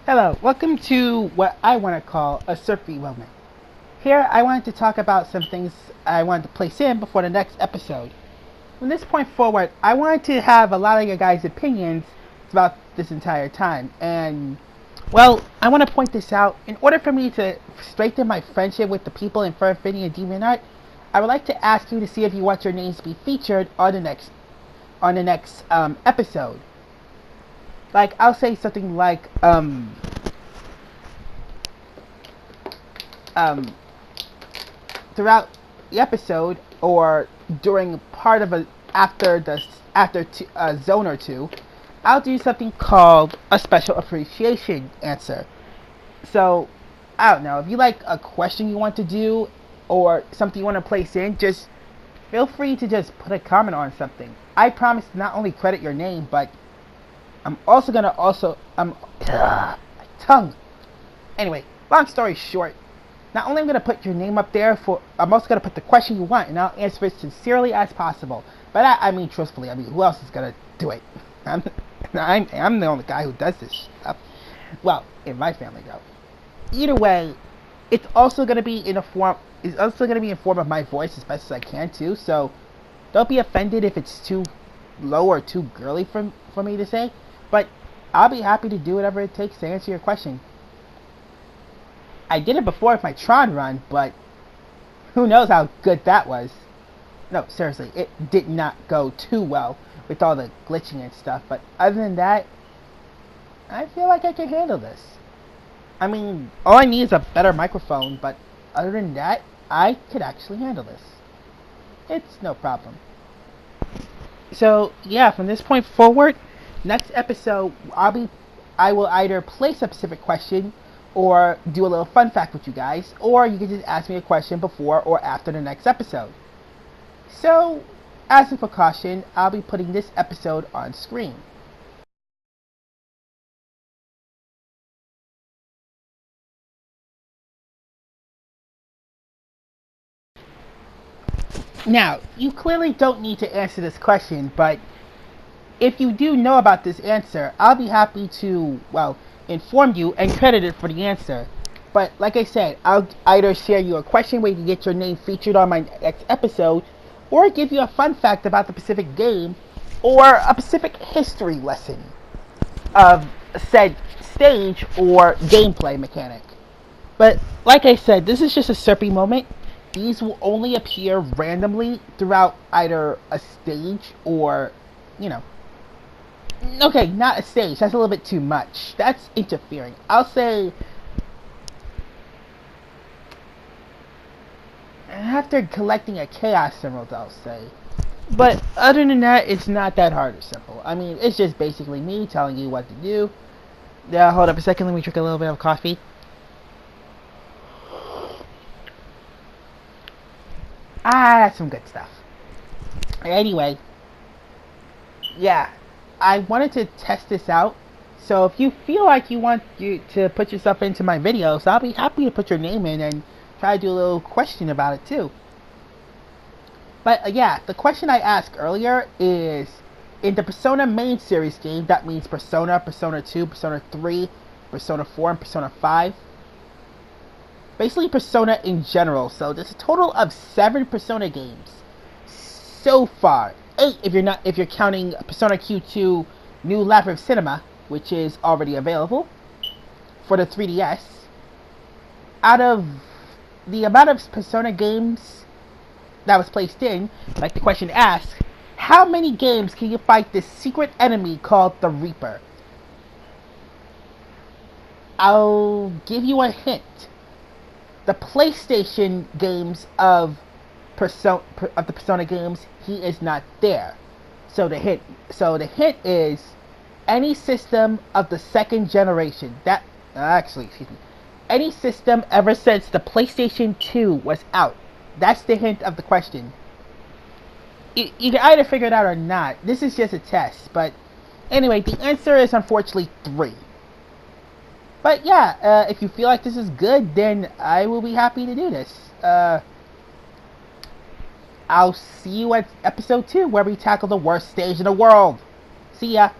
Hello, welcome to what I want to call a Serpy Moment. Here, I wanted to talk about some things I wanted to place in before the next episode. From this point forward, I wanted to have a lot of your guys' opinions about this entire time. And, well, I want to point this out. In order for me to strengthen my friendship with the people in Fur Affinity and DeviantArt, I would like to ask you to see if you want your names to be featured on the next episode. Like, I'll say something like, um, throughout the episode or during part of a after zone or two, I'll do something called a special appreciation answer. So I don't know if you like a question you want to do or something you want to place in, just feel free to just put a comment on something. I promise to not only credit your name, but I'm also gonna tongue. Anyway, long story short, not only am I going to put your name up there, I'm also going to put the question you want, and I'll answer it sincerely as possible. But I mean truthfully. I mean, who else is going to do it? I'm the only guy who does this stuff. Well, in my family, though. Either way, it's also going to be in a form. It's also going to be in form of my voice as best as I can too. So don't be offended if it's too low or too girly for me to say. But I'll be happy to do whatever it takes to answer your question. I did it before with my Tron run, but who knows how good that was. No, seriously, it did not go too well with all the glitching and stuff, but other than that, I feel like I can handle this. I mean, all I need is a better microphone, but other than that, I could actually handle this. It's no problem. So, yeah, from this point forward, next episode, I will either place a specific question or do a little fun fact with you guys, or you can just ask me a question before or after the next episode. So, as a precaution, I'll be putting this episode on screen. Now, you clearly don't need to answer this question, but if you do know about this answer, I'll be happy to, well, inform you and credit it for the answer. But like I said, I'll either share you a question where you can get your name featured on my next episode, or give you a fun fact about the specific game, or a specific history lesson of said stage or gameplay mechanic. But like I said, this is just a Serpy moment. These will only appear randomly throughout either a stage or, you know, okay, not a stage. That's a little bit too much. That's interfering. I'll say after collecting a Chaos Emerald, I'll say. But other than that, it's not that hard or simple. I mean, it's just basically me telling you what to do. Yeah, hold up a second. Let me drink a little bit of coffee. That's some good stuff. Anyway, yeah, I wanted to test this out. So if you feel like you want to put yourself into my videos, I'll be happy to put your name in and try to do a little question about it too. But yeah, the question I asked earlier is, in the Persona main series game, that means Persona, Persona 2, Persona 3, Persona 4, and Persona 5. Basically Persona in general. So there's a total of 7 Persona games so far. 8 if you're counting Persona Q2 New Labyrinth Cinema, which is already available for the 3DS. Out of the amount of Persona games that was placed in, like the question asks, how many games can you fight this secret enemy called the Reaper? I'll give you a hint. The PlayStation games of the Persona games, he is not there. So the hint is any system of the second generation. Any system ever since the PlayStation 2 was out. That's the hint of the question. You can either figure it out or not. This is just a test, but anyway, the answer is unfortunately 3. But yeah, if you feel like this is good, then I will be happy to do this. I'll see you at episode 2, where we tackle the worst stage in the world. See ya.